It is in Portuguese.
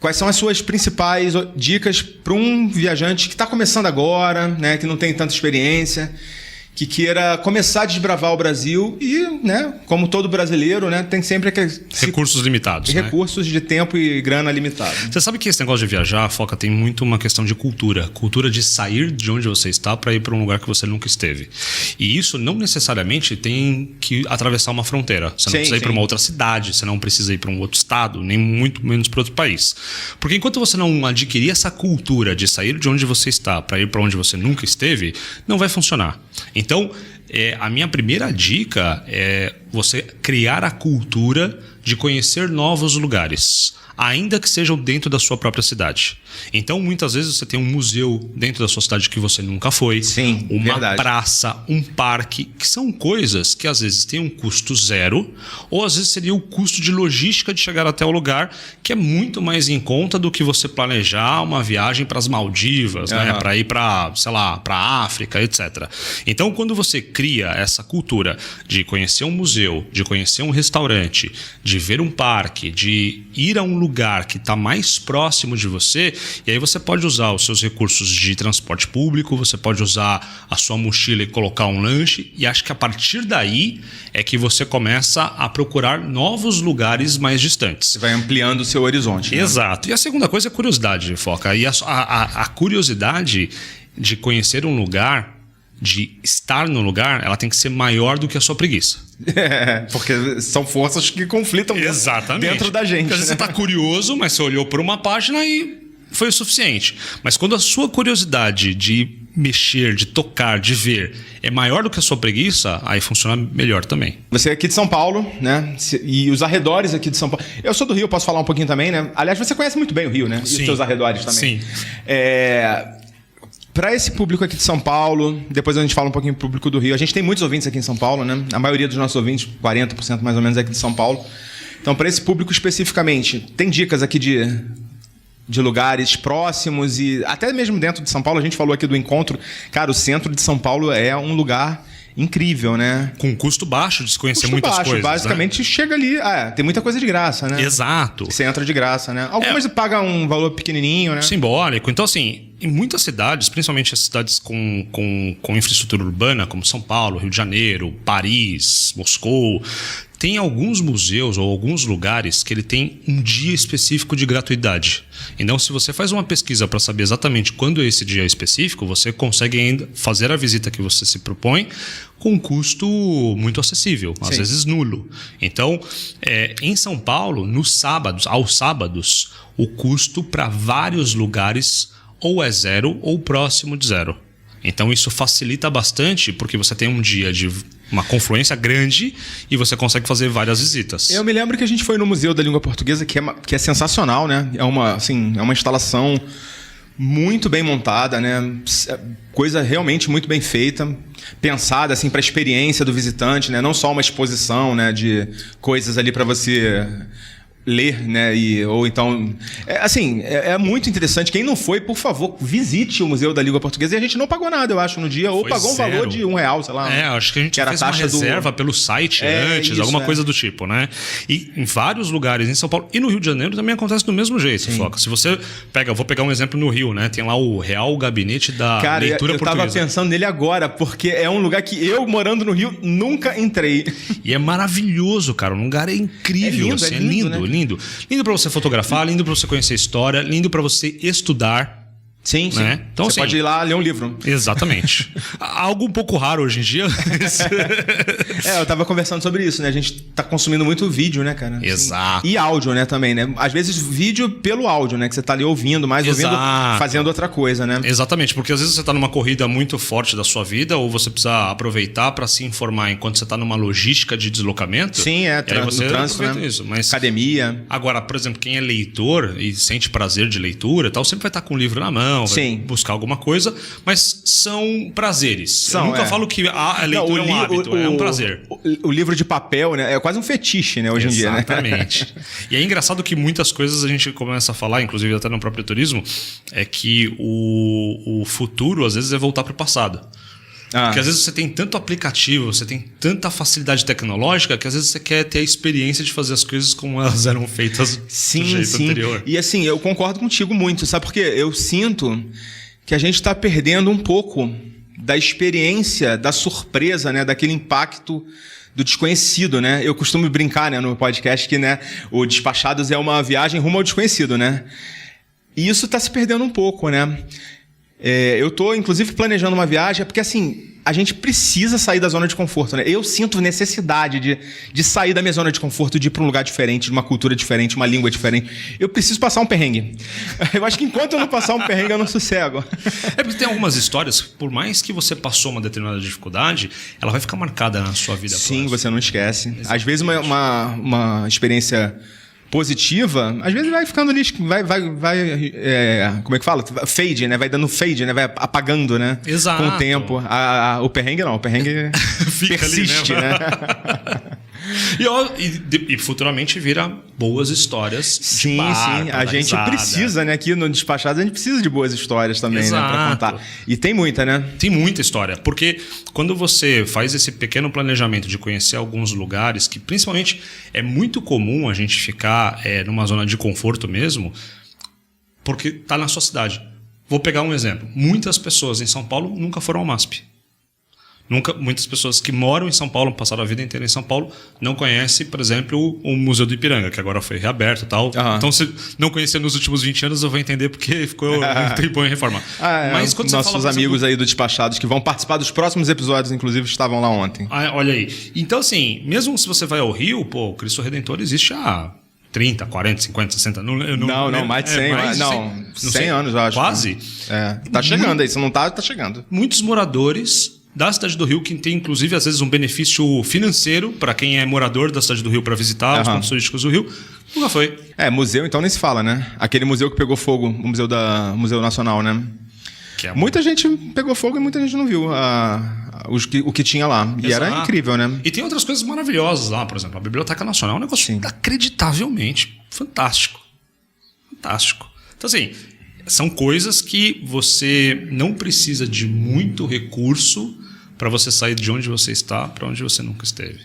quais são as suas principais dicas para um viajante que está começando agora, né, que não tem tanta experiência, que queira começar a desbravar o Brasil e, né, como todo brasileiro, né, tem sempre recursos limitados, né? Recursos de tempo e grana limitados. Você sabe que esse negócio de viajar, Foca, tem muito uma questão de cultura. Cultura de sair de onde você está para ir para um lugar que você nunca esteve. E isso não necessariamente tem que atravessar uma fronteira. Você não precisa ir para uma outra cidade, você não precisa ir para um outro estado, nem muito menos para outro país. Porque enquanto você não adquirir essa cultura de sair de onde você está para ir para onde você nunca esteve, não vai funcionar. Então, a minha primeira dica é você criar a cultura de conhecer novos lugares, ainda que sejam dentro da sua própria cidade. Então, muitas vezes você tem um museu dentro da sua cidade que você nunca foi. Sim, uma verdade. praça, um parque, que são coisas que às vezes têm um custo zero, ou às vezes seria o custo de logística de chegar até o lugar, que é muito mais em conta do que você planejar uma viagem para as Maldivas, né? Para ir para, sei lá, para a África, etc. Então, quando você cria essa cultura de conhecer um museu, de conhecer um restaurante, de ver um parque, de ir a um lugar que está mais próximo de você, e aí você pode usar os seus recursos de transporte público, você pode usar a sua mochila e colocar um lanche, e acho que a partir daí é que você começa a procurar novos lugares mais distantes. Você vai ampliando o seu horizonte. Né? Exato. E a segunda coisa é a curiosidade, Foca. E a curiosidade de conhecer um lugar, de estar no lugar, ela tem que ser maior do que a sua preguiça. Porque são forças que conflitam dentro da gente. Porque às vezes você está curioso, mas você olhou por uma página e foi o suficiente. Mas quando a sua curiosidade de mexer, de tocar, de ver é maior do que a sua preguiça, aí funciona melhor também. Você é aqui de São Paulo, né? E os arredores aqui de São Paulo. Eu sou do Rio, posso falar um pouquinho também, né? Aliás, você conhece muito bem o Rio, né? E os seus arredores também. Sim. Para esse público aqui de São Paulo, depois a gente fala um pouquinho do público do Rio. A gente tem muitos ouvintes aqui em São Paulo, né? A maioria dos nossos ouvintes, 40% mais ou menos, é aqui de São Paulo. Então, para esse público especificamente, tem dicas aqui de lugares próximos e até mesmo dentro de São Paulo. A gente falou aqui do encontro. Cara, o centro de São Paulo é um lugar incrível, né? Com custo baixo de se conhecer muitas coisas. Basicamente, né? Chega ali. Tem muita coisa de graça, né? Exato. Você entra de graça, né? Algumas pagam um valor pequenininho, né? Simbólico. Então, assim, em muitas cidades, principalmente as cidades com infraestrutura urbana, como São Paulo, Rio de Janeiro, Paris, Moscou, tem alguns museus ou alguns lugares que ele tem um dia específico de gratuidade. Então, se você faz uma pesquisa para saber exatamente quando é esse dia específico, você consegue ainda fazer a visita que você se propõe com um custo muito acessível, às vezes nulo. Então, em São Paulo, aos sábados, o custo para vários lugares ou é zero ou próximo de zero. Então isso facilita bastante porque você tem um dia de uma confluência grande e você consegue fazer várias visitas. Eu me lembro que a gente foi no Museu da Língua Portuguesa, que é sensacional, né? É uma instalação muito bem montada, né? Coisa realmente muito bem feita, pensada assim para a experiência do visitante, né? Não só uma exposição, né, de coisas ali para você ler, né? Ou então... É muito interessante. Quem não foi, por favor, visite o Museu da Língua Portuguesa. E a gente não pagou nada, eu acho, no dia. Ou pagou um valor de R$1, sei lá. Acho que a gente fez uma reserva pelo site antes, alguma coisa do tipo, né? E em vários lugares em São Paulo e no Rio de Janeiro também acontece do mesmo jeito, Foca. Se você pega... Eu vou pegar um exemplo no Rio, né? Tem lá o Real Gabinete da Leitura Portuguesa. Cara, eu tava pensando nele agora, porque é um lugar que eu, morando no Rio, nunca entrei. E é maravilhoso, cara. Um lugar incrível. É lindo, né? Lindo para você fotografar, lindo para você conhecer a história, lindo para você estudar. Sim, né? Sim. Então, você pode ir lá ler um livro. Exatamente. Algo um pouco raro hoje em dia. Eu tava conversando sobre isso, né? A gente tá consumindo muito vídeo, né, cara? Exato. Assim, e áudio, né, também, né? Às vezes vídeo pelo áudio, né? Que você tá ali ouvindo, fazendo outra coisa, né? Exatamente, porque às vezes você tá numa corrida muito forte da sua vida ou você precisa aproveitar para se informar enquanto você tá numa logística de deslocamento. Sim, você trânsito, né? Isso, mas academia. Agora, por exemplo, quem é leitor e sente prazer de leitura e tal, sempre vai estar com o livro na mão, vai buscar alguma coisa, mas são prazeres. Eu nunca falo que a leitura é um hábito, é um prazer. O livro de papel, né, é quase um fetiche, né, hoje em dia. Né? Exatamente. E é engraçado que muitas coisas a gente começa a falar, inclusive até no próprio turismo, é que o futuro, às vezes, é voltar para o passado. Porque às vezes você tem tanto aplicativo, você tem tanta facilidade tecnológica que às vezes você quer ter a experiência de fazer as coisas como elas eram feitas do jeito anterior. E assim, eu concordo contigo muito, sabe? Porque eu sinto que a gente está perdendo um pouco da experiência, da surpresa, né? Daquele impacto do desconhecido, né? Eu costumo brincar, né, no podcast que, né, o Despachados é uma viagem rumo ao desconhecido, né? E isso está se perdendo um pouco, né? Eu estou, inclusive, planejando uma viagem, porque, assim, a gente precisa sair da zona de conforto, né? Eu sinto necessidade de sair da minha zona de conforto, de ir para um lugar diferente, de uma cultura diferente, uma língua diferente. Eu preciso passar um perrengue. Eu acho que enquanto eu não passar um perrengue, eu não sossego. Porque tem algumas histórias, por mais que você passou uma determinada dificuldade, ela vai ficar marcada na sua vida. Sim, você não esquece. Exatamente. Às vezes uma experiência positiva, às vezes vai ficando ali, como é que fala? Fade, né? Vai dando fade, né? Vai apagando, né? Exato. Com o tempo. O perrengue não, o perrengue persiste, né? E futuramente vira boas histórias. Sim, a gente precisa, né? Aqui no Despachado a gente precisa de boas histórias também, né? Pra contar. E tem muita, né? Tem muita história. Porque quando você faz esse pequeno planejamento de conhecer alguns lugares, que principalmente é muito comum a gente ficar numa zona de conforto mesmo, porque tá na sua cidade. Vou pegar um exemplo. Muitas pessoas em São Paulo nunca foram ao MASP. Muitas pessoas que moram em São Paulo, passaram a vida inteira em São Paulo, não conhecem, por exemplo, o Museu do Ipiranga, que agora foi reaberto e tal. Uhum. Então, se não conhecer nos últimos 20 anos, eu vou entender porque ficou um tempo em reforma. Mas quando nossos você fala, amigos aí do Despachados, que vão participar dos próximos episódios, inclusive, estavam lá ontem. Olha aí. Então, assim, mesmo se você vai ao Rio, o Cristo Redentor existe há 30, 40, 50, 60... Não, mais de 100. 100 anos, eu acho. Quase? Tá chegando aí. Se não tá chegando. Muitos moradores da cidade do Rio, que tem inclusive às vezes um benefício financeiro para quem é morador da cidade do Rio para visitar os pontos turísticos do Rio, nunca foi. Museu então nem se fala, né? Aquele museu que pegou fogo, o Museu Nacional, né? Muita gente pegou fogo e muita gente não viu o que tinha lá. E era incrível, né? E tem outras coisas maravilhosas lá, por exemplo, a Biblioteca Nacional é um negócio inacreditavelmente fantástico. Fantástico. Então, assim, são coisas que você não precisa de muito recurso para você sair de onde você está para onde você nunca esteve.